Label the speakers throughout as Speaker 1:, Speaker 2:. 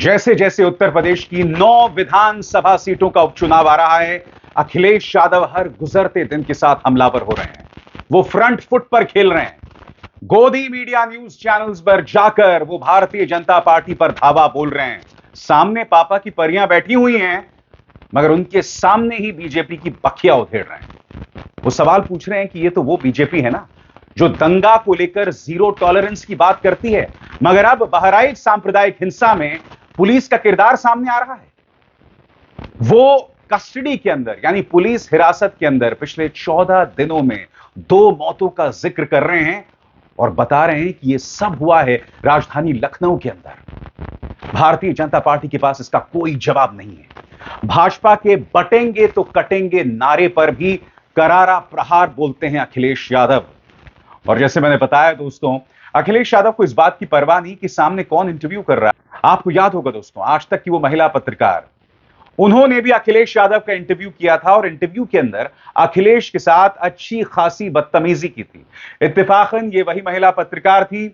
Speaker 1: जैसे जैसे उत्तर प्रदेश की 9 विधानसभा सीटों का उपचुनाव आ रहा है, अखिलेश यादव हर गुजरते दिन के साथ हमलावर हो रहे हैं। वो फ्रंट फुट पर खेल रहे हैं। गोदी मीडिया न्यूज चैनल्स पर जाकर वो भारतीय जनता पार्टी पर धावा बोल रहे हैं। सामने पापा की परियां बैठी हुई हैं, मगर उनके सामने ही बीजेपी की बखिया उधेड़ रहे हैं। वो सवाल पूछ रहे हैं कि ये तो वो बीजेपी है ना जो दंगा को लेकर जीरो टॉलरेंस की बात करती है, मगर अब बहराइच सांप्रदायिक हिंसा में पुलिस का किरदार सामने आ रहा है। वो कस्टडी के अंदर यानी पुलिस हिरासत के अंदर पिछले 14 दिनों में 2 मौतों का जिक्र कर रहे हैं और बता रहे हैं कि यह सब हुआ है राजधानी लखनऊ के अंदर। भारतीय जनता पार्टी के पास इसका कोई जवाब नहीं है। भाजपा के बटेंगे तो कटेंगे नारे पर भी करारा प्रहार बोलते हैं अखिलेश यादव। और जैसे मैंने बताया दोस्तों, अखिलेश यादव को इस बात की परवाह नहीं कि सामने कौन इंटरव्यू कर रहा है। आपको याद होगा दोस्तों, आज तक की वो महिला पत्रकार, उन्होंने भी अखिलेश यादव का इंटरव्यू किया था और इंटरव्यू के अंदर अखिलेश के साथ अच्छी खासी बदतमीजी की थी। इत्तेफाकन ये वही महिला पत्रकार थी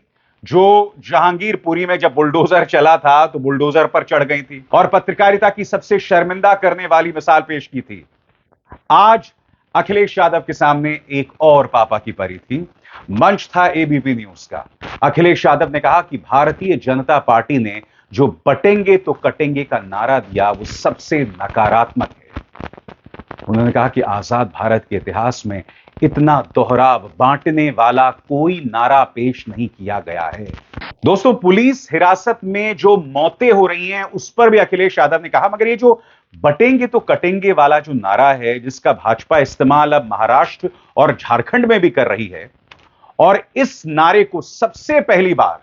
Speaker 1: जो जहांगीरपुरी में जब बुलडोजर चला था तो बुलडोजर पर चढ़ गई थी और पत्रकारिता की सबसे शर्मिंदा करने वाली मिसाल पेश की थी। आज अखिलेश यादव के सामने एक और पापा की परी थी। मंच था एबीपी न्यूज का। अखिलेश यादव ने कहा कि भारतीय जनता पार्टी ने जो बटेंगे तो कटेंगे का नारा दिया वो सबसे नकारात्मक है। उन्होंने कहा कि आजाद भारत के इतिहास में इतना दोहराव बांटने वाला कोई नारा पेश नहीं किया गया है। दोस्तों, पुलिस हिरासत में जो मौतें हो रही हैं उस पर भी अखिलेश यादव ने कहा, मगर ये जो बटेंगे तो कटेंगे वाला जो नारा है जिसका भाजपा इस्तेमाल अब महाराष्ट्र और झारखंड में भी कर रही है, और इस नारे को सबसे पहली बार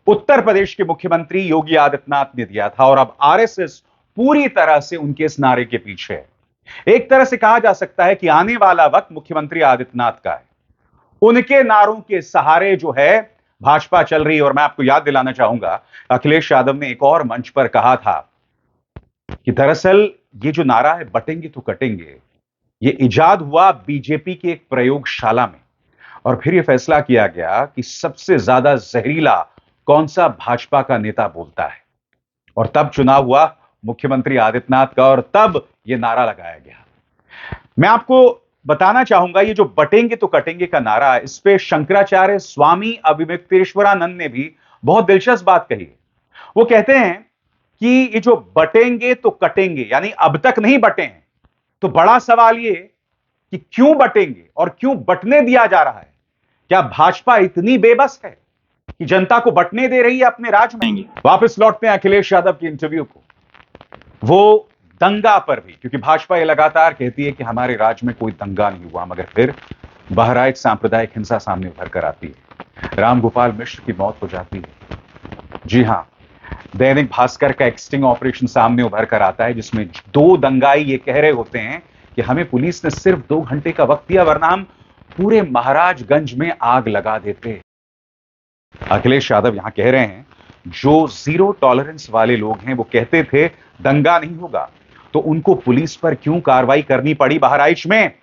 Speaker 1: उत्तर प्रदेश के मुख्यमंत्री योगी आदित्यनाथ ने दिया था और अब आरएसएस पूरी तरह से उनके इस नारे के पीछे है। एक तरह से कहा जा सकता है कि आने वाला वक्त मुख्यमंत्री आदित्यनाथ का है। उनके नारों के सहारे जो है भाजपा चल रही है। और मैं आपको याद दिलाना चाहूंगा, अखिलेश यादव ने एक और मंच पर कहा था कि दरअसल ये जो नारा है बटेंगे तो कटेंगे, ये इजाद हुआ बीजेपी की एक प्रयोगशाला में और फिर यह फैसला किया गया कि सबसे ज्यादा जहरीला कौन सा भाजपा का नेता बोलता है, और तब चुनाव हुआ मुख्यमंत्री आदित्यनाथ का और तब यह नारा लगाया गया। मैं आपको बताना चाहूंगा, ये जो बटेंगे तो कटेंगे का नारा, इस पे शंकराचार्य स्वामी अविमुक्तेश्वरानंद ने भी बहुत दिलचस्प बात कही। वो कहते हैं कि ये जो बटेंगे तो कटेंगे यानी अब तक नहीं बटे हैं, तो बड़ा सवाल ये कि क्यों बटेंगे और क्यों बटने दिया जा रहा है। क्या भाजपा इतनी बेबस है कि जनता को बटने दे रही है अपने राज में? वापस लौटते हैं अखिलेश यादव के इंटरव्यू को। वो दंगा पर भी, क्योंकि भाजपा ये लगातार कहती है कि हमारे राज्य में कोई दंगा नहीं हुआ, मगर फिर बहराइच सांप्रदायिक हिंसा सामने उभर कर आती है। रामगोपाल मिश्र की मौत हो जाती है। जी हां, दैनिक भास्कर का एक स्टिंग ऑपरेशन सामने उभर कर आता है जिसमें 2 दंगाई ये कह रहे होते हैं कि हमें पुलिस ने सिर्फ 2 घंटे का वक्त दिया, वरना हम पूरे महाराजगंज में आग लगा देते। अखिलेश यादव यहां कह रहे हैं जो जीरो टॉलरेंस वाले लोग हैं वो कहते थे दंगा नहीं होगा, तो उनको पुलिस पर क्यों कार्रवाई करनी पड़ी बहराइच में?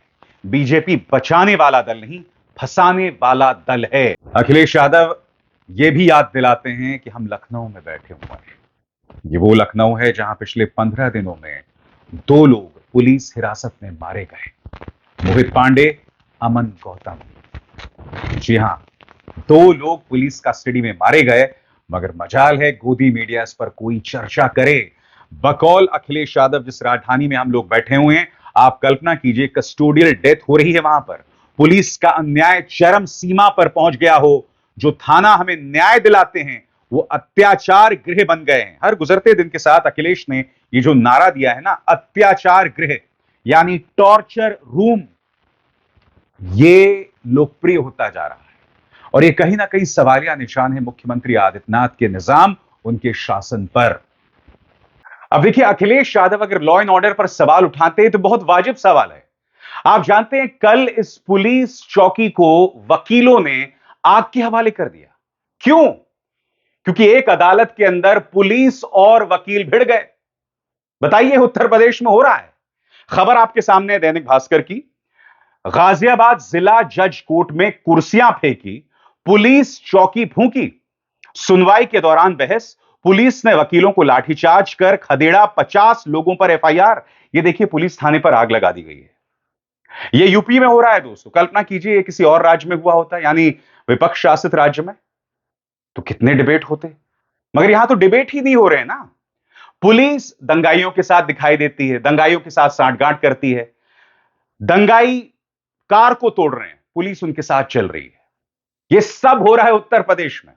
Speaker 1: बीजेपी बचाने वाला दल नहीं, फंसाने वाला दल है। अखिलेश यादव ये भी याद दिलाते हैं कि हम लखनऊ में बैठे हुए हैं। ये वो लखनऊ है जहां पिछले 15 दिनों में 2 लोग पुलिस हिरासत में मारे गए, मोहित पांडे, अमन गौतम। जी हां, 2 लोग पुलिस कस्टडी में मारे गए, मगर मजाल है गोदी मीडिया इस पर कोई चर्चा करे। बकौल अखिलेश यादव जिस राजधानी में हम लोग बैठे हुए हैं, आप कल्पना कीजिए कस्टोडियल डेथ हो रही है वहां पर, पुलिस का अन्याय चरम सीमा पर पहुंच गया हो, जो थाना हमें न्याय दिलाते हैं वो अत्याचार गृह बन गए हैं। हर गुजरते दिन के साथ अखिलेश ने ये जो नारा दिया है ना, अत्याचार गृह यानी टॉर्चर रूम, ये लोकप्रिय होता जा रहा है और ये कहीं ना कहीं सवालिया निशान है मुख्यमंत्री आदित्यनाथ के निजाम, उनके शासन पर। अब देखिए, अखिलेश यादव अगर लॉ एंड ऑर्डर पर सवाल उठाते हैं तो बहुत वाजिब सवाल है। आप जानते हैं कल इस पुलिस चौकी को वकीलों ने आग के हवाले कर दिया। क्यों? क्योंकि एक अदालत के अंदर पुलिस और वकील भिड़ गए। बताइए, उत्तर प्रदेश में हो रहा है। खबर आपके सामने है दैनिक भास्कर की। गाजियाबाद जिला जज कोर्ट में कुर्सियां फेंकी, पुलिस चौकी फूंकी। सुनवाई के दौरान बहस, पुलिस ने वकीलों को लाठीचार्ज कर खदेड़ा, 50 लोगों पर एफआईआर। ये देखिए, पुलिस थाने पर आग लगा दी गई है। यह यूपी में हो रहा है दोस्तों। कल्पना कीजिए किसी और राज्य में हुआ होता, यानी विपक्ष शासित राज्य में, तो कितने डिबेट होते। मगर यहां तो डिबेट ही नहीं हो रहे हैं ना। पुलिस दंगाइयों के साथ दिखाई देती है, दंगाइयों के साथ सांठगांठ करती है। दंगाई कार को तोड़ रहे हैं, पुलिस उनके साथ चल रही है। यह सब हो रहा है उत्तर प्रदेश में।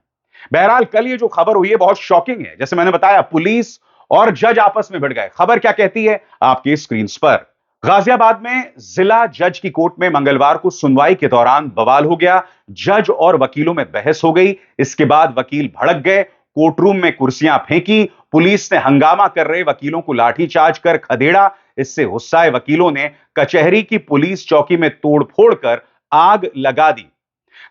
Speaker 1: बहरहाल, कल ये जो खबर हुई है बहुत शॉकिंग है। जैसे मैंने बताया, पुलिस और जज आपस में भिड़ गए। खबर क्या कहती है आपकी स्क्रीन पर। गाजियाबाद में जिला जज की कोर्ट में मंगलवार को सुनवाई के दौरान बवाल हो गया। जज और वकीलों में बहस हो गई। इसके बाद वकील भड़क गए, कोर्टरूम में कुर्सियां फेंकी, पुलिस ने हंगामा कर रहे वकीलों को लाठीचार्ज कर खदेड़ा। इससे गुस्साए वकीलों ने कचहरी की पुलिस चौकी में तोड़फोड़ कर आग लगा दी।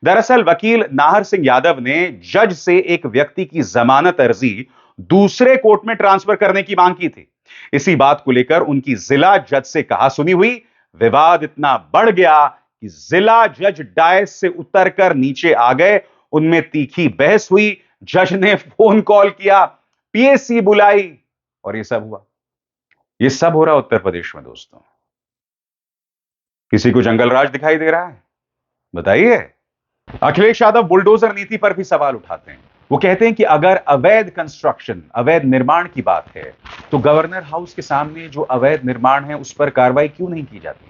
Speaker 1: दरअसल वकील नाहर सिंह यादव ने जज से एक व्यक्ति की जमानत अर्जी दूसरे कोर्ट में ट्रांसफर करने की मांग की थी। इसी बात को लेकर उनकी जिला जज से कहासुनी हुई। विवाद इतना बढ़ गया कि जिला जज डायस से उतरकर नीचे आ गए। उनमें तीखी बहस हुई। जज ने फोन कॉल किया, पीएसी बुलाई, और यह सब हुआ। यह सब हो रहा उत्तर प्रदेश में दोस्तों। किसी को जंगल राज दिखाई दे रहा है? बताइए। अखिलेश यादव बुलडोजर नीति पर भी सवाल उठाते हैं। वो कहते हैं कि अगर अवैध कंस्ट्रक्शन, अवैध निर्माण की बात है, तो गवर्नर हाउस के सामने जो अवैध निर्माण है उस पर कार्रवाई क्यों नहीं की जाती?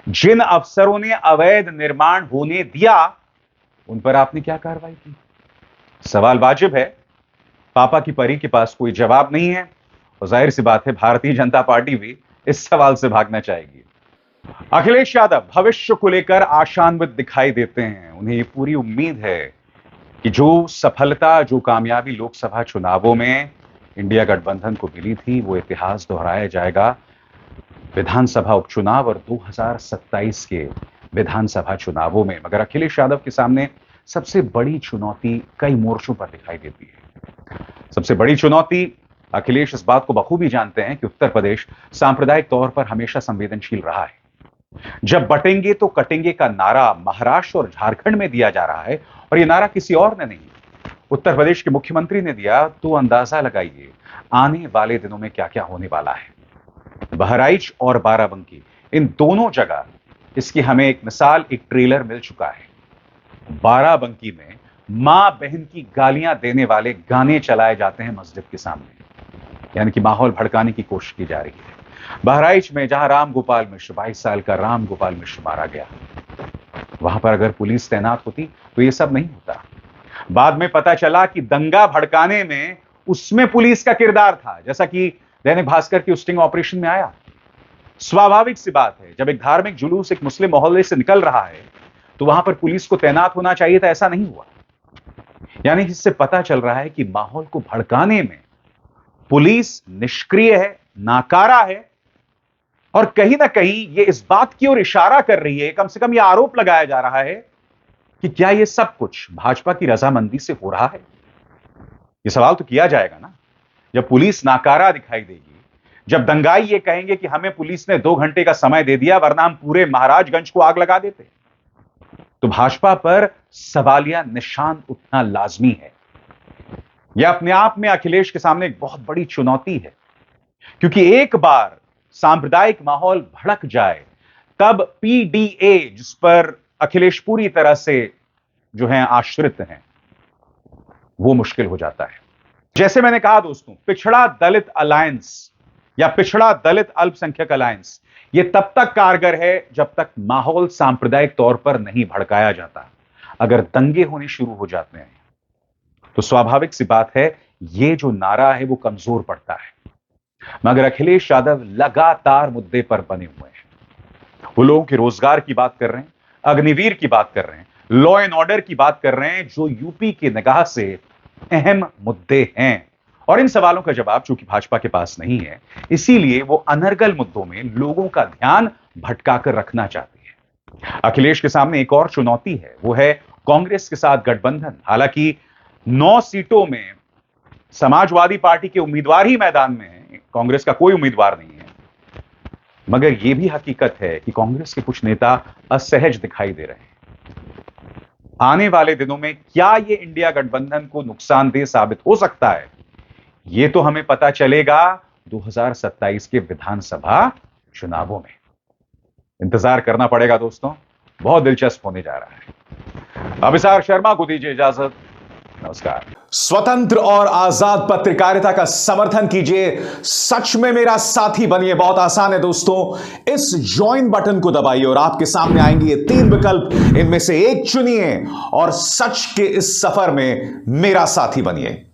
Speaker 1: जिन अफसरों ने अवैध निर्माण होने दिया, उन पर आपने क्या कार्रवाई की? सवाल वाजिब है। पापा की परी के पास कोई जवाब नहीं है, और जाहिर सी बात है भारतीय जनता पार्टी भी इस सवाल से भागना चाहेगी। अखिलेश यादव भविष्य को लेकर आशान्वित दिखाई देते हैं। उन्हें यह पूरी उम्मीद है कि जो सफलता, जो कामयाबी लोकसभा चुनावों में इंडिया गठबंधन को मिली थी, वो इतिहास दोहराया जाएगा विधानसभा उपचुनाव और 2027 के विधानसभा चुनावों में। मगर अखिलेश यादव के सामने सबसे बड़ी चुनौती कई मोर्चों पर दिखाई देती है। सबसे बड़ी चुनौती, अखिलेश इस बात को बखूबी जानते हैं कि उत्तर प्रदेश सांप्रदायिक तौर पर हमेशा संवेदनशील रहा है। जब बटेंगे तो कटेंगे का नारा महाराष्ट्र और झारखंड में दिया जा रहा है, और यह नारा किसी और ने नहीं, उत्तर प्रदेश के मुख्यमंत्री ने दिया, तो अंदाजा लगाइए आने वाले दिनों में क्या क्या होने वाला है। बहराइच और बाराबंकी, इन दोनों जगह इसकी हमें एक मिसाल, एक ट्रेलर मिल चुका है। बाराबंकी में मां बहन की गालियां देने वाले गाने चलाए जाते हैं मस्जिद के सामने, यानी कि माहौल भड़काने की कोशिश की जा रही है। बहराइच में जहां राम गोपाल मिश्र, 22 साल का राम गोपाल मिश्र मारा गया, वहां पर अगर पुलिस तैनात होती तो यह सब नहीं होता। बाद में पता चला कि दंगा भड़काने में उसमें पुलिस का किरदार था, जैसा कि दैनिक भास्कर की स्टिंग ऑपरेशन में आया। स्वाभाविक सी बात है, जब एक धार्मिक जुलूस एक मुस्लिम मोहल्ले से निकल रहा है तो वहां पर पुलिस को तैनात होना चाहिए था, ऐसा नहीं हुआ। यानी इससे पता चल रहा है कि माहौल को भड़काने में पुलिस निष्क्रिय है, नाकारा है, और कहीं ना कहीं यह इस बात की ओर इशारा कर रही है, कम से कम यह आरोप लगाया जा रहा है कि क्या यह सब कुछ भाजपा की रजामंदी से हो रहा है। यह सवाल तो किया जाएगा ना, जब पुलिस नाकारा दिखाई देगी, जब दंगाई ये कहेंगे कि हमें पुलिस ने 2 घंटे का समय दे दिया वरना हम पूरे महाराजगंज को आग लगा देते, तो भाजपा पर सवालिया निशान उठना लाजमी है। यह अपने आप में अखिलेश के सामने एक बहुत बड़ी चुनौती है, क्योंकि एक बार सांप्रदायिक माहौल भड़क जाए तब पीडीए, जिस पर अखिलेश पूरी तरह से जो है आश्रित हैं, वो मुश्किल हो जाता है। जैसे मैंने कहा दोस्तों, पिछड़ा दलित अलायंस या पिछड़ा दलित अल्पसंख्यक अलायंस, यह तब तक कारगर है जब तक माहौल सांप्रदायिक तौर पर नहीं भड़काया जाता। अगर दंगे होने शुरू हो जाते हैं तो स्वाभाविक सी बात है, यह जो नारा है वो कमजोर पड़ता है। मगर अखिलेश यादव लगातार मुद्दे पर बने हुए हैं। वो लोगों के रोजगार की बात कर रहे हैं, अग्निवीर की बात कर रहे हैं, लॉ एंड ऑर्डर की बात कर रहे हैं, जो यूपी की निगाह से अहम मुद्दे हैं। और इन सवालों का जवाब चूंकि भाजपा के पास नहीं है, इसीलिए वो अनर्गल मुद्दों में लोगों का ध्यान भटकाकर रखना चाहती है। अखिलेश के सामने एक और चुनौती है, वो है कांग्रेस के साथ गठबंधन। हालांकि 9 सीटों में समाजवादी पार्टी के उम्मीदवार ही मैदान में हैं, कांग्रेस का कोई उम्मीदवार नहीं है, मगर यह भी हकीकत है कि कांग्रेस के कुछ नेता असहज दिखाई दे रहे हैं। आने वाले दिनों में क्या यह इंडिया गठबंधन को नुकसानदेह साबित हो सकता है, यह तो हमें पता चलेगा 2027 के विधानसभा चुनावों में। इंतजार करना पड़ेगा दोस्तों, बहुत दिलचस्प होने जा रहा है। अभिसार शर्मा को दीजिए इजाजत। नमस्कार।
Speaker 2: स्वतंत्र और आजाद पत्रकारिता का समर्थन कीजिए, सच में मेरा साथी बनिए। बहुत आसान है दोस्तों, इस ज्वाइन बटन को दबाइए और आपके सामने आएंगे ये 3 विकल्प, इनमें से एक चुनिए और सच के इस सफर में मेरा साथी बनिए।